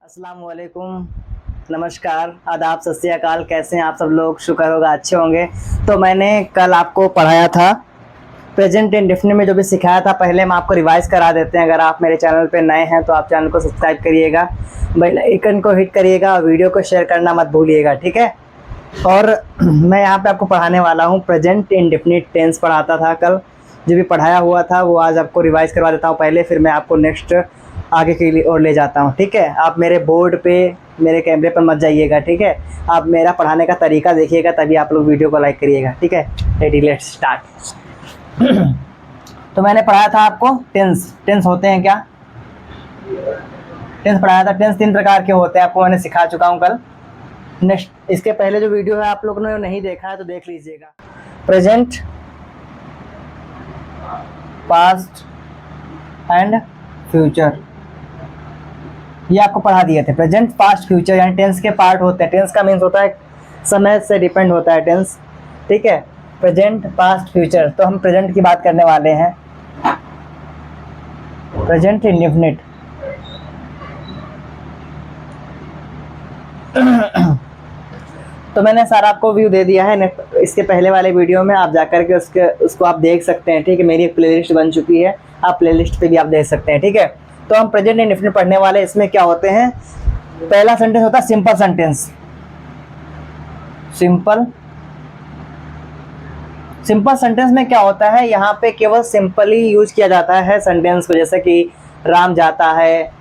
अस्सलाम वालेकुम, नमस्कार, आदाब, सत श्री अकाल। कैसे हैं आप सब लोग? शुक्र होगा अच्छे होंगे। तो मैंने कल आपको पढ़ाया था प्रेजेंट इंडेफिनिट में जो भी सिखाया था, पहले हम आपको रिवाइज़ करा देते हैं। अगर आप मेरे चैनल पे नए हैं तो आप चैनल को सब्सक्राइब करिएगा, बेल आइकन को हिट करिएगा और वीडियो को शेयर करना मत भूलिएगा, ठीक है। और मैं यहाँ पे आपको पढ़ाने वाला हूँ प्रेजेंट इंडेफिनिट टेंस पढ़ाता था कल, जो भी पढ़ाया हुआ था वो आज आपको रिवाइज़ करवा देता हूँ पहले, फिर मैं आपको नेक्स्ट आगे के लिए और ले जाता हूँ, ठीक है। आप मेरे बोर्ड पे, मेरे कैमरे पर मत जाइएगा, ठीक है। आप मेरा पढ़ाने का तरीका देखिएगा, तभी आप लोग वीडियो को लाइक करिएगा, ठीक है। Ready, let's start. तो मैंने पढ़ाया था आपको टेंस होते हैं क्या, टेंस पढ़ाया था। टेंस 3 प्रकार के होते हैं, आपको मैंने सिखा चुका हूँ कल। नेक्स्ट इसके पहले जो वीडियो है आप लोगों ने नहीं देखा है तो देख लीजिएगा। प्रेजेंट, पास्ट एंड फ्यूचर, ये आपको पढ़ा दिए थे। प्रेजेंट, पास्ट, फ्यूचर यानी टेंस के पार्ट होते हैं। टेंस का मीन्स होता है समय से डिपेंड होता है टेंस, ठीक है। Present, past, future. तो हम प्रेजेंट की बात करने वाले हैं, प्रेजेंट इंडेफिनिट। तो मैंने सारा आपको व्यू दे दिया है इसके पहले वाले वीडियो में, आप जाकर के उसको आप देख सकते हैं, ठीक है। मेरी एक प्लेलिस्ट बन चुकी है, आप प्लेलिस्ट पे भी आप देख सकते हैं, ठीक है। तो हम प्रेजेंट इंडेफिनिट पढ़ने वाले, इसमें क्या होते हैं। पहला सेंटेंस होता है सिंपल सेंटेंस। सिंपल सेंटेंस में क्या होता है, यहाँ पे केवल सिंपल ही यूज किया जाता है सेंटेंस को, जैसे कि राम जाता है,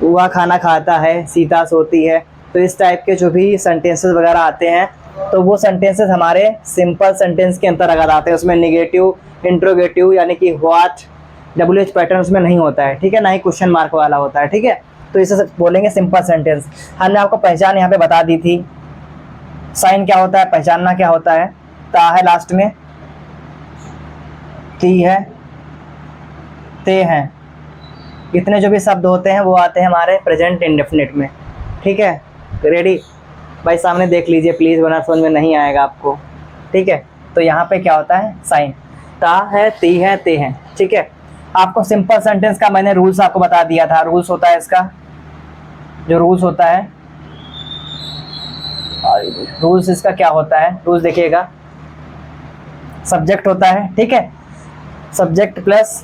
वह खाना खाता है, सीता सोती है। तो इस टाइप के जो भी सेंटेंसेस वगैरह आते हैं, तो वो सेंटेंसेस हमारे सिंपल सेंटेंस के अंतर्गत आते हैं। उसमें नेगेटिव, इंट्रोगेटिव यानी कि व्हाट, WH पैटर्न उसमें नहीं होता है, ठीक है, ना ही क्वेश्चन मार्क वाला होता है, ठीक है। तो इसे बोलेंगे सिंपल सेंटेंस। हमने आपको पहचान यहाँ पे बता दी थी। साइन क्या होता है, पहचानना क्या होता है। ता है लास्ट में, ती है, ते हैं, इतने जो भी शब्द होते हैं वो आते हैं हमारे प्रेजेंट इंडेफिनिट में, ठीक है। रेडी भाई, सामने देख लीजिए प्लीज़, वरना समझ में नहीं आएगा आपको, ठीक है। तो यहाँ पे क्या होता है, साइन, ता है, ती है, ते हैं, ठीक है। आपको सिंपल सेंटेंस का मैंने रूल्स आपको बता दिया था। रूल्स होता है इसका, जो रूल्स होता है, रूल्स इसका क्या होता है, रूल्स देखिएगा। सब्जेक्ट होता है, ठीक है, सब्जेक्ट प्लस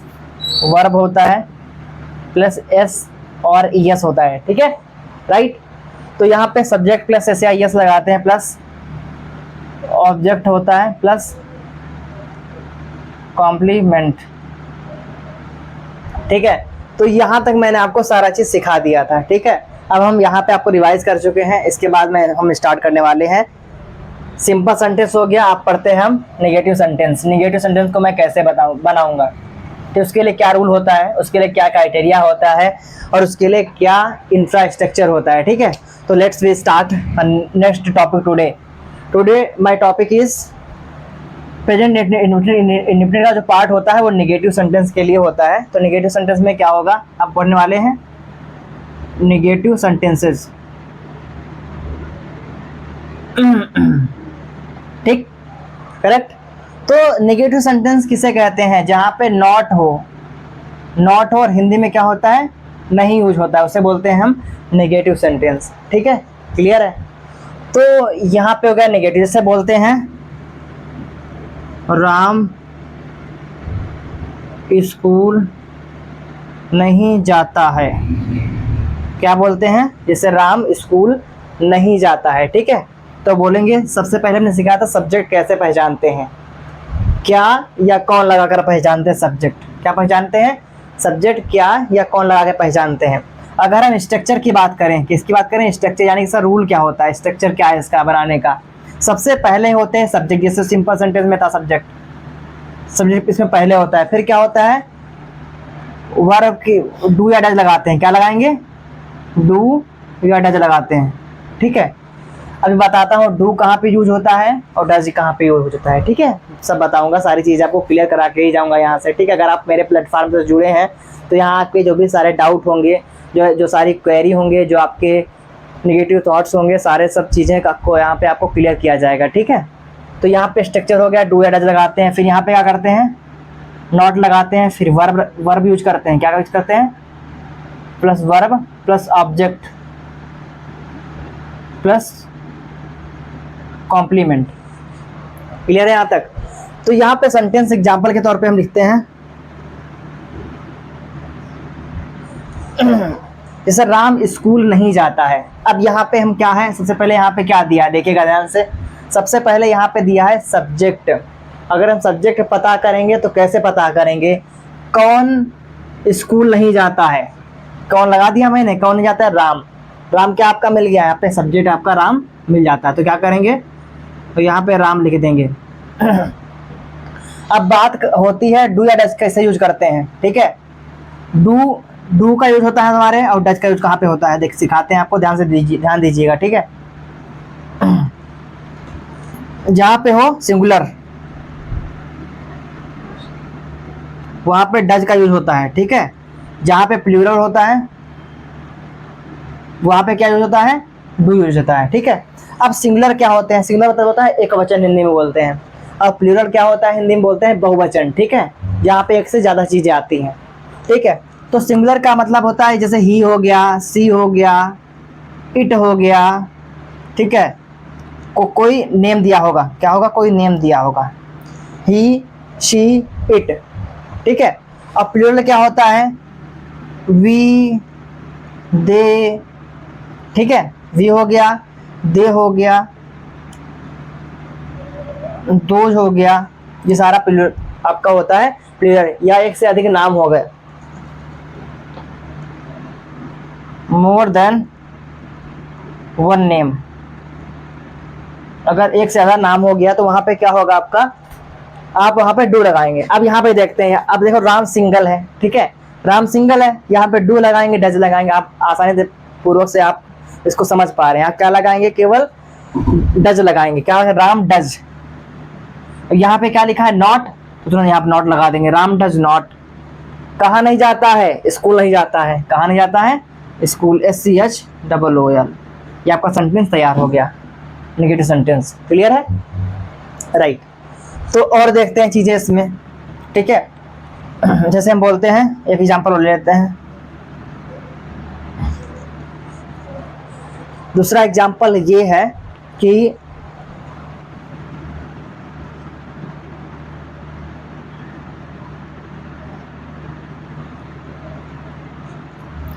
वर्ब होता है, प्लस एस और ईएस होता है, ठीक है, राइट। तो यहाँ पे सब्जेक्ट प्लस एस या ईएस लगाते हैं, प्लस ऑब्जेक्ट होता है, प्लस कॉम्प्लीमेंट, ठीक है। तो यहाँ तक मैंने आपको सारा चीज़ सिखा दिया था, ठीक है। अब हम यहाँ पे आपको रिवाइज कर चुके हैं। इसके बाद में हम स्टार्ट करने वाले हैं। सिंपल सेंटेंस हो गया, आप पढ़ते हैं हम नेगेटिव सेंटेंस। नेगेटिव सेंटेंस को मैं कैसे बनाऊंगा, तो उसके लिए क्या रूल होता है, उसके लिए क्या क्राइटेरिया होता है और उसके लिए क्या इंफ्रास्ट्रक्चर होता है, ठीक है। तो let's we start next topic today my topic is present indefinite का जो पार्ट होता है वो नेगेटिव सेंटेंस के लिए होता है। तो नेगेटिव सेंटेंस में क्या होगा, आप पढ़ने वाले हैं नेगेटिव सेंटेंसेस, ठीक, करेक्ट। तो नेगेटिव सेंटेंस किसे कहते हैं, जहाँ पे नॉट हो और हिंदी में क्या होता है, नहीं यूज होता है, उसे बोलते हैं हम नेगेटिव सेंटेंस, ठीक है, क्लियर है। तो यहाँ पे हो गया नेगेटिव, जैसे बोलते हैं राम स्कूल नहीं जाता है, क्या बोलते हैं, जैसे राम स्कूल नहीं जाता है, ठीक है। तो बोलेंगे, सबसे पहले हमने सिखाया था सब्जेक्ट कैसे पहचानते हैं, क्या या कौन लगाकर पहचानते हैं सब्जेक्ट, क्या पहचानते हैं, सब्जेक्ट क्या या कौन लगा के पहचानते हैं। अगर हम स्ट्रक्चर की बात करें, किसकी बात करें, स्ट्रक्चर, यानी इसका रूल क्या होता है, स्ट्रक्चर क्या है इसका बनाने का। सबसे पहले होते हैं सब्जेक्ट, जैसे सिंपल सेंटेंस में था सब्जेक्ट इसमें पहले होता है। फिर क्या होता है, वर्ब की डू या डज लगाते हैं, क्या लगाएंगे, डू या डज लगाते हैं, ठीक है। अभी बताता हूँ डू कहाँ पे यूज होता है और डज कहाँ पे यूज होता है, ठीक है। सब बताऊंगा, सारी चीज़ आपको क्लियर करा के ही जाऊंगा यहाँ से, ठीक है। अगर आप मेरे प्लेटफॉर्म से जुड़े हैं तो यहाँ आपके जो भी सारे डाउट होंगे, जो सारी क्वेरी होंगे, जो आपके नेगेटिव थॉट्स होंगे, सारे सब चीज़ें आपको यहाँ पे आपको क्लियर किया जाएगा, ठीक है। तो यहाँ पे स्ट्रक्चर हो गया, डू या डज लगाते हैं, फिर यहाँ पे क्या करते हैं, नॉट लगाते हैं, फिर वर्ब यूज करते हैं, क्या यूज करते हैं, plus verb plus object plus complement. Clear है यहाँ तक? तो यहाँ पे सेंटेंस एग्जाम्पल के तौर पे हम लिखते हैं जैसे राम स्कूल नहीं जाता है। अब यहाँ पे हम क्या है, सबसे पहले यहाँ पे क्या दिया है देखिएगा ध्यान से। सबसे पहले यहाँ पे दिया है सब्जेक्ट। अगर हम सब्जेक्ट पता करेंगे तो कैसे पता करेंगे? कौन स्कूल नहीं जाता है, कौन लगा दिया मैंने, कौन नहीं जाता है? राम। राम क्या आपका मिल गया है, आपने सब्जेक्ट आपका राम मिल जाता है, तो क्या करेंगे? तो यहाँ पे राम लिख देंगे। अब बात होती है डू या डज कैसे यूज करते हैं, ठीक है। डू का यूज होता है हमारे, और डज का यूज कहाँ पे होता है देख सिखाते हैं आपको, ध्यान से ध्यान दीजिएगा, ठीक है। जहाँ पे हो सिंगुलर वहां पे डज का यूज होता है, ठीक है। जहाँ पे प्लूरल होता है वहां पे क्या यूज होता है? डू यूज होता है, ठीक है। अब सिंगुलर क्या होते हैं? सिंगुलर मतलब होता है एक वचन, हिंदी में बोलते हैं। और प्लूरल क्या होता है? हिंदी में बोलते हैं बहुवचन, ठीक है, जहाँ पे एक से ज्यादा चीजें आती हैं, ठीक है। तो सिंगुलर का मतलब होता है जैसे ही हो गया, सी हो गया, इट हो गया, ठीक है। कोई नेम दिया होगा, क्या होगा? कोई नेम दिया होगा, ही, शी, इट, ठीक है। अब प्लूरल क्या होता है? वी, दे, ठीक है। वी हो गया, दे हो गया, दोज हो गया, ये सारा प्लूरल आपका होता है प्लूरल, या एक से अधिक नाम हो गए, मोर देन वन नेम। अगर एक से ज्यादा नाम हो गया तो वहां पे क्या होगा आपका? आप वहां पे डू लगाएंगे। अब यहाँ पे देखते हैं, अब देखो राम सिंगल है, ठीक है, राम सिंगल है, यहाँ पे डू लगाएंगे, डज लगाएंगे। आप आसानी से पूर्वक से आप इसको समझ पा रहे हैं। आप क्या लगाएंगे? केवल डज लगाएंगे। क्या है? राम डज। यहाँ पे क्या लिखा है? नॉट, तो तुरंत यहाँ पे नॉट लगा देंगे, राम डज नॉट। कहाँ नहीं जाता है? स्कूल नहीं जाता है। कहाँ नहीं जाता है? School, SCHOOL। ये आपका सेंटेंस तैयार हो गया, नेगेटिव सेंटेंस। क्लियर है? राइट। तो और देखते हैं चीजें इसमें, ठीक है। जैसे हम बोलते हैं, एक एग्जांपल ले लेते हैं। दूसरा एग्जांपल ये है कि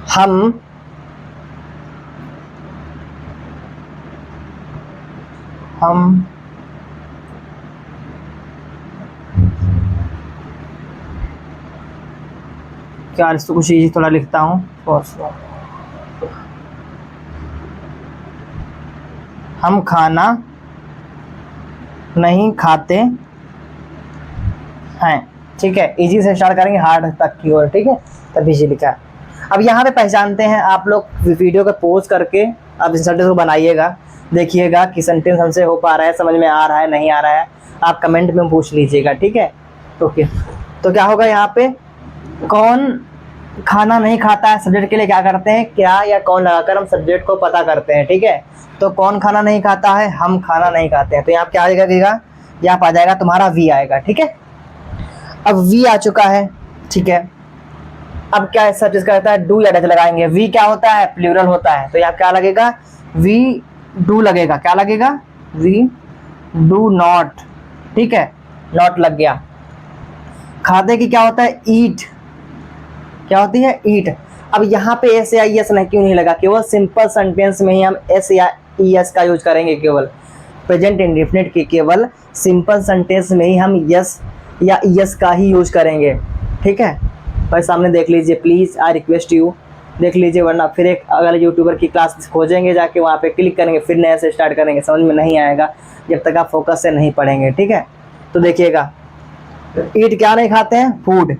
हम क्या, इसको कुछ इजी थोड़ा लिखता हूँ। हम खाना नहीं खाते हैं, ठीक है। इजी से स्टार्ट करेंगे, हार्ड तक की ओर, ठीक है, तब इजी लिखा है। अब यहाँ पे पहचानते हैं, आप लोग वीडियो को पॉज करके आप इस सेंटेंस को बनाइएगा, देखिएगा कि सेंटेंस हमसे हो पा रहा है, समझ में आ रहा है, नहीं आ रहा है, आप कमेंट में पूछ लीजिएगा, ठीक है। ओके, तो क्या होगा यहाँ पे? कौन खाना नहीं खाता है, सब्जेक्ट के लिए क्या करते हैं? क्या या कौन लगाकर हम सब्जेक्ट को पता करते हैं, ठीक है। तो कौन खाना नहीं खाता है? हम खाना नहीं खाते हैं। तो यहाँ क्या आ जाएगा? यहाँ आ जाएगा तुम्हारा वी आएगा, ठीक है। अब वी आ चुका है, ठीक है। अब क्या सब चीज करता है? डू या डज लगाएंगे। वी क्या होता है? प्लूरल होता है, तो यहाँ क्या लगेगा? वी डू लगेगा। क्या लगेगा? वी डू नॉट, ठीक है, नॉट लग गया। खाते की क्या होता है? ईट। क्या होती है? ईट। अब यहाँ पे एस या एस नहीं, क्यों नहीं लगा? केवल सिंपल सेंटेंस में ही हम एस या एस का यूज करेंगे, केवल प्रेजेंट इंडेफिनिट की केवल सिंपल सेंटेंस में ही हम यस या यस का ही यूज करेंगे, ठीक है। भाई सामने देख लीजिए प्लीज़, आई रिक्वेस्ट यू, देख लीजिए, वरना फिर एक अगले यूट्यूबर की क्लास खोजेंगे, जाके वहाँ पे क्लिक करेंगे, फिर नए से स्टार्ट करेंगे, समझ में नहीं आएगा जब तक आप फोकस से नहीं पढ़ेंगे, ठीक है। तो देखिएगा, ईट क्या नहीं खाते हैं? फूड,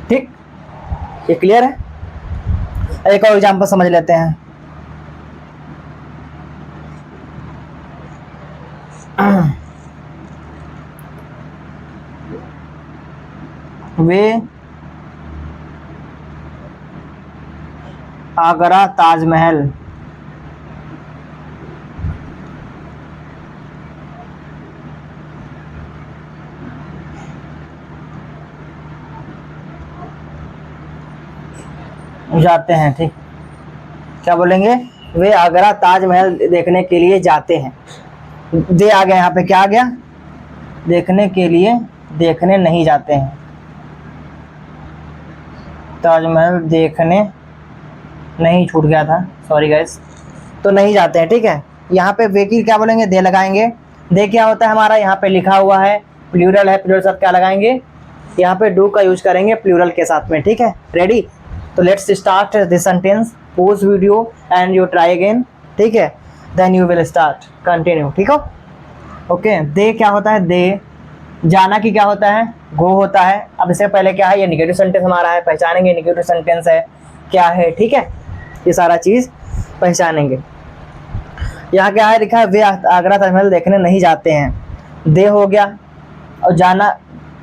ठीक, ये क्लियर है। एक और एग्जांपल समझ लेते हैं। वे आगरा ताजमहल जाते हैं, ठीक। क्या बोलेंगे? वे आगरा ताजमहल देखने के लिए जाते हैं। दे आ गया यहाँ पे, क्या आ गया? देखने के लिए, देखने नहीं जाते हैं। ताजमहल देखने नहीं, छूट गया था, सॉरी गाइस। तो नहीं जाते हैं, ठीक है। यहाँ पे वे की क्या बोलेंगे? दे लगाएंगे। दे क्या होता है हमारा? यहाँ पे लिखा हुआ है प्लूरल है, प्लूरल साथ क्या लगाएंगे? यहाँ पे डू का यूज करेंगे प्लूरल के साथ में, ठीक है। रेडी? तो let's start this sentence, pause video and you try again, ठीक है। Then you will start, continue, ठीक हो? ओके। दे क्या होता है? दे। जाना की क्या होता है? गो होता है। अब इससे पहले क्या है? ये निगेटिव सेंटेंस हमारा है, पहचानेंगे निगेटिव सेंटेंस है क्या है, ठीक है। ये सारा चीज पहचानेंगे। यहाँ क्या है लिखा है? वे आगरा ताजमहल देखने नहीं जाते हैं। दे हो गया। और जाना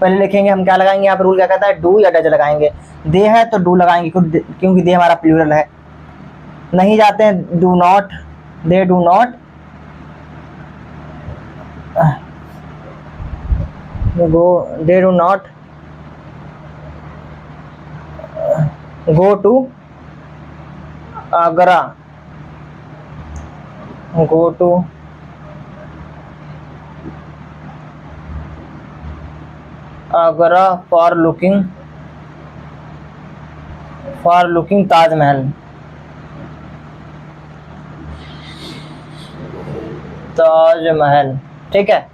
पहले लिखेंगे हम, क्या लगाएंगे यहाँ पर? रूल क्या कहता है? डू या डज लगाएंगे। दे है तो डू लगाएंगे, क्योंकि दे हमारा प्लूरल है। नहीं जाते हैं, do not, they do not go, they do not go to Agra, go to Agra for looking Taj Mahal, Taj Mahal, ठीक है।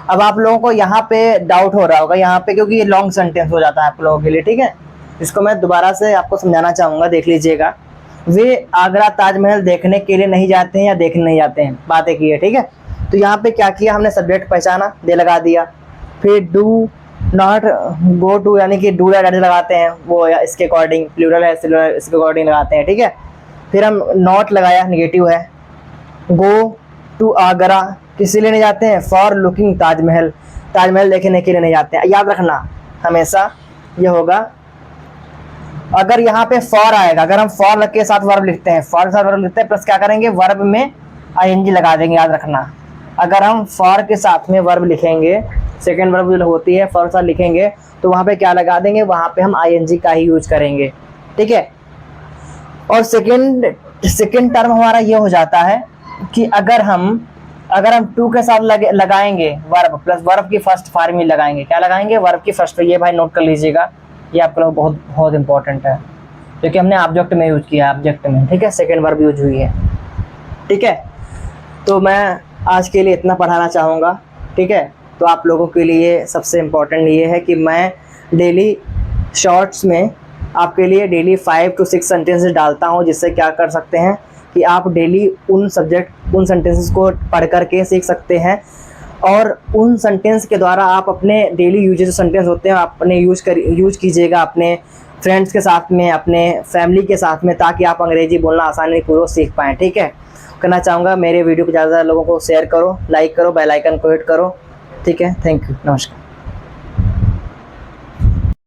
अब आप लोगों को यहाँ पे डाउट हो रहा होगा यहाँ पे, क्योंकि ये लॉन्ग सेंटेंस हो जाता है आप लोगों के लिए, ठीक है। इसको मैं दोबारा से आपको समझाना चाहूँगा, देख लीजिएगा। वे आगरा ताजमहल देखने के लिए नहीं जाते हैं या देखने नहीं जाते हैं, बातें की है, ठीक है। तो यहाँ पे क्या किया हमने? सब्जेक्ट पहचाना, दे लगा दिया। फिर डू नॉट गो टू, यानी कि डू या डज लगाते हैं, वो इसके अकॉर्डिंग प्लूरल है, सिंगुलर इसके अकॉर्डिंग लगाते हैं, ठीक है। फिर हम नॉट लगाया, निगेटिव है। गो टू आगरा किस लिए नहीं जाते हैं? फॉर लुकिंग ताजमहल, ताजमहल देखने के लिए नहीं जाते हैं। याद रखना हमेशा ये होगा, अगर यहाँ पे फॉर आएगा, अगर हम फॉर के साथ वर्ब लिखते हैं, फॉर के साथ वर्ब लिखते हैं, प्लस क्या करेंगे? वर्ब में आईएनजी लगा देंगे, याद रखना। अगर हम फॉर के साथ में वर्ब लिखेंगे, सेकेंड वर्ब जो होती है फॉर के साथ लिखेंगे, तो वहाँ पे क्या लगा देंगे? वहाँ पे हम आईएनजी का ही यूज करेंगे, ठीक है। और सेकेंड टर्म हमारा ये हो जाता है कि अगर हम टू के साथ लगाएंगे वर्ब, प्लस वर्ब की फर्स्ट फॉर्म में लगाएंगे, क्या लगाएंगे? वर्ब की फर्स्ट। ये भाई नोट कर लीजिएगा, ये आपके लोग बहुत बहुत इंपॉर्टेंट है, क्योंकि हमने ऑब्जेक्ट में यूज किया है, ऑब्जेक्ट में, ठीक है। सेकेंड वर्ब यूज हुई है, ठीक है। तो मैं आज के लिए इतना पढ़ाना चाहूँगा, ठीक है। तो आप लोगों के लिए सबसे इम्पोर्टेंट ये है कि मैं डेली शॉर्ट्स में आपके लिए डेली 5 to 6 सेंटेंसेस डालता हूँ, जिससे क्या कर सकते हैं कि आप डेली उन सेंटेंसेस को पढ़ करके सीख सकते हैं, और उन सेंटेंस के द्वारा आप अपने डेली यूजेज सेंटेंस होते हैं अपने यूज कीजिएगा अपने फ्रेंड्स के साथ में, अपने फैमिली के साथ में, ताकि आप अंग्रेजी बोलना आसानी पूर्वक सीख पाएँ, ठीक है। करना चाहूँगा मेरे वीडियो को ज़्यादा लोगों को शेयर करो, लाइक करो, बेल आइकन को हिट करो, ठीक है। थैंक यू, नमस्कार।